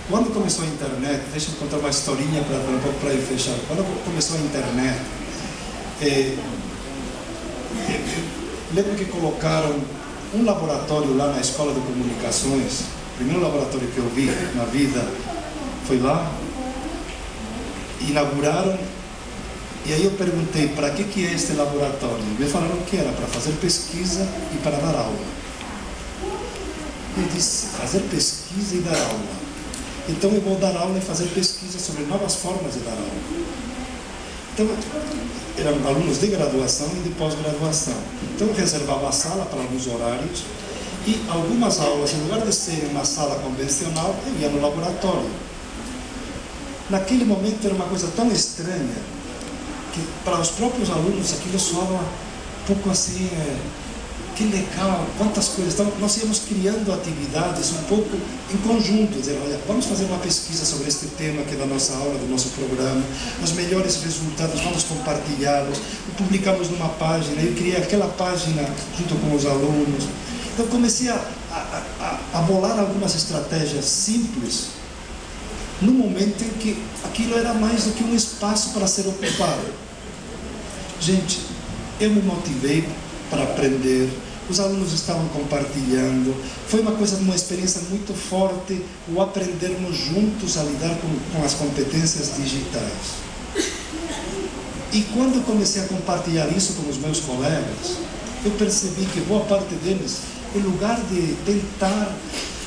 Quando começou a internet, deixa eu contar uma historinha para um pouco para ir fechar. Quando começou a internet, lembro que colocaram um laboratório lá na Escola de Comunicações. O primeiro laboratório que eu vi na vida foi lá. Inauguraram. E aí eu perguntei, para que é este laboratório? Me falaram que era para fazer pesquisa e para dar aula. Eu disse, fazer pesquisa e dar aula. Então eu vou dar aula e fazer pesquisa sobre novas formas de dar aula. Então, eram alunos de graduação e de pós-graduação. Então eu reservava a sala para alguns horários e algumas aulas, em lugar de ser uma sala convencional, eu ia no laboratório. Naquele momento era uma coisa tão estranha que para os próprios alunos aquilo soava um pouco assim, que legal, quantas coisas. Então nós íamos criando atividades um pouco em conjunto, dizer, olha, vamos fazer uma pesquisa sobre este tema que é da nossa aula, do nosso programa, os melhores resultados, vamos compartilhá-los, publicamos numa página, eu criei aquela página junto com os alunos. Então comecei a bolar algumas estratégias simples, no momento em que aquilo era mais do que um espaço para ser ocupado. Gente, eu me motivei para aprender, os alunos estavam compartilhando, foi uma experiência muito forte, o aprendermos juntos a lidar com as competências digitais. E quando eu comecei a compartilhar isso com os meus colegas, eu percebi que boa parte deles, em lugar de tentar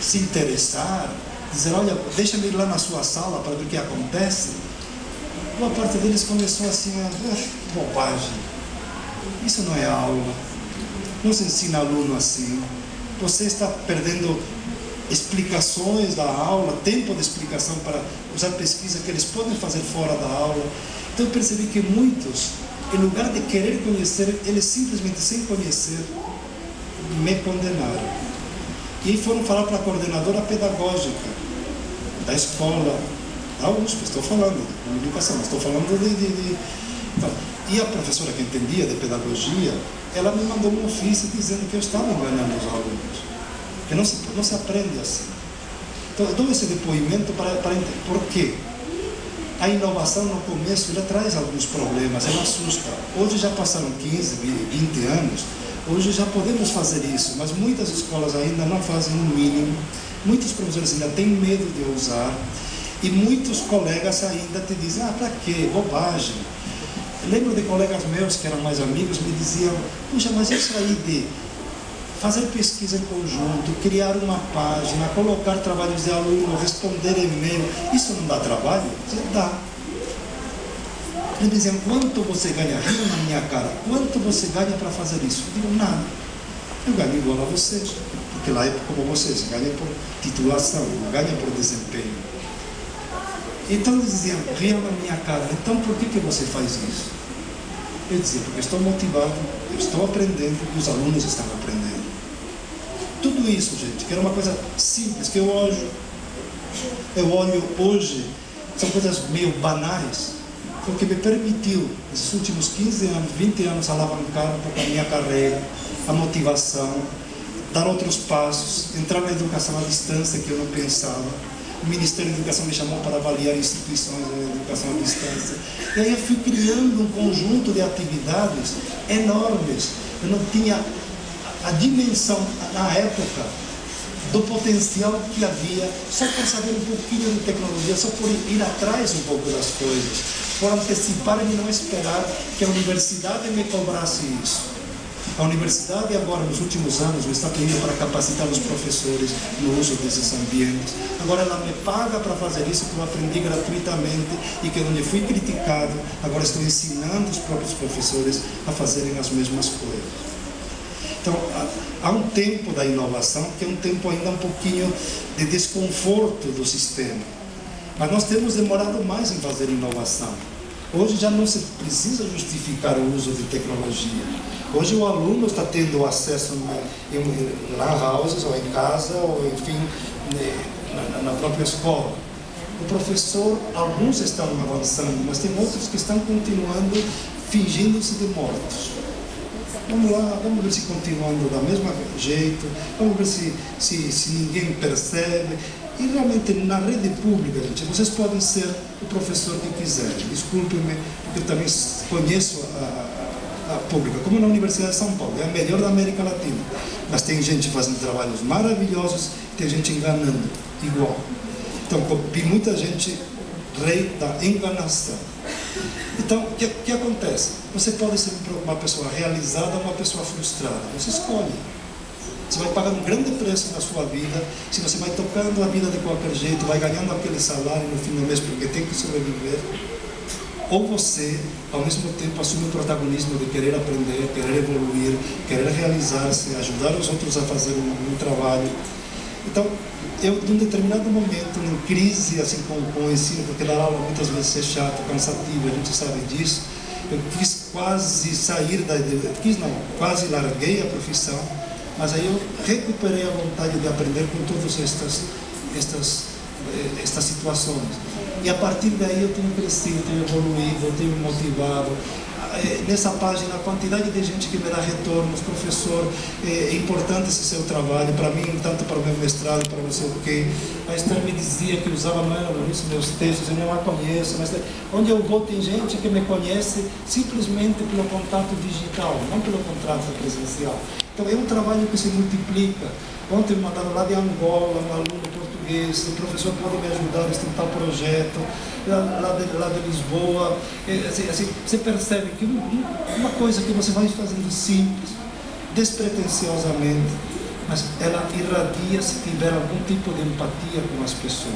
se interessar, dizer, olha, deixa-me ir lá na sua sala para ver o que acontece, boa parte deles começou assim a bobagem, isso não é aula, não se ensina aluno assim, você está perdendo explicações da aula, tempo de explicação para usar pesquisa que eles podem fazer fora da aula. Então eu percebi que muitos, em lugar de querer conhecer, eles simplesmente sem conhecer, me condenaram. E foram falar para a coordenadora pedagógica da escola, da USP, estou falando de comunicação, estou falando Então, e a professora que entendia de pedagogia, ela me mandou um ofício dizendo que eu estava enganando os alunos, que não se aprende assim. Então eu dou esse depoimento para entender por quê. A inovação no começo, ela traz alguns problemas, ela assusta. Hoje já passaram 15, 20 anos, hoje já podemos fazer isso, mas muitas escolas ainda não fazem o mínimo, muitos professores ainda têm medo de usar, e muitos colegas ainda te dizem, para quê? Bobagem. Lembro de colegas meus que eram mais amigos, me diziam, puxa, mas isso aí de fazer pesquisa em conjunto, criar uma página, colocar trabalhos de aluno, responder e-mail, isso não dá trabalho? Dá. Eles diziam, quanto você ganha? Riam na minha cara, quanto você ganha para fazer isso? Eu digo, nada. Eu ganho igual a vocês, porque lá é como vocês, ganham por titulação, não ganham por desempenho. Então eles diziam, riam na minha cara, então por que você faz isso? Eu dizia, porque estou motivado, eu estou aprendendo e os alunos estão aprendendo. Tudo isso, gente, que era uma coisa simples, que eu olho hoje, são coisas meio banais, porque me permitiu, nesses últimos 15 anos, 20 anos, alavancar um pouco a minha carreira, a motivação, dar outros passos, entrar na educação à distância que eu não pensava. O Ministério da Educação me chamou para avaliar instituições de educação à distância. E aí eu fui criando um conjunto de atividades enormes. Eu não tinha a dimensão, na época, do potencial que havia, só por saber um pouquinho de tecnologia, só por ir atrás um pouco das coisas, por antecipar e não esperar que a universidade me cobrasse isso. A universidade agora, nos últimos anos, me está pedindo para capacitar os professores no uso desses ambientes. Agora ela me paga para fazer isso, que eu aprendi gratuitamente e que onde fui criticado, agora estou ensinando os próprios professores a fazerem as mesmas coisas. Então, há um tempo da inovação que é um tempo ainda um pouquinho de desconforto do sistema. Mas nós temos demorado mais em fazer inovação. Hoje já não se precisa justificar o uso de tecnologia. Hoje o aluno está tendo acesso em lan houses, ou em casa, ou enfim, na própria escola. O professor, alguns estão avançando, mas tem outros que estão continuando fingindo-se de mortos. Vamos lá, vamos ver se continuando do mesmo jeito, vamos ver se ninguém percebe. E realmente na rede pública, gente, vocês podem ser o professor que quiserem. Desculpe-me, porque eu também conheço a pública, como na Universidade de São Paulo, é a melhor da América Latina. Mas tem gente fazendo trabalhos maravilhosos, tem gente enganando, igual. Então, vi muita gente rei da enganação. Então, o que acontece? Você pode ser uma pessoa realizada ou uma pessoa frustrada. Você escolhe. Você vai pagar um grande preço na sua vida, se você vai tocando a vida de qualquer jeito, vai ganhando aquele salário no fim do mês porque tem que sobreviver. Ou você, ao mesmo tempo, assume o protagonismo de querer aprender, querer evoluir, querer realizar-se, ajudar os outros a fazer um trabalho. Então, eu, em um determinado momento, em crise assim, com o ensino, porque dar aula muitas vezes é chato, cansativo, a gente sabe disso, eu quis quase sair quase larguei a profissão, mas aí eu recuperei a vontade de aprender com todas estas situações. E a partir daí eu tenho crescido, tenho evoluído, tenho me motivado. Nessa página, a quantidade de gente que me dá retornos, professor, é importante esse seu trabalho, para mim, tanto para o meu mestrado, para não sei o quê. A Esther me dizia que usava, não era isso, meus textos, eu não a conheço, mas onde eu vou tem gente que me conhece simplesmente pelo contato digital, não pelo contato presencial. Então é um trabalho que se multiplica. Ontem me mandaram lá de Angola, um aluno português, o professor pode me ajudar a tal projeto, lá de Lisboa. Assim, você percebe que uma coisa que você vai fazendo simples, despretensiosamente, mas ela irradia se tiver algum tipo de empatia com as pessoas.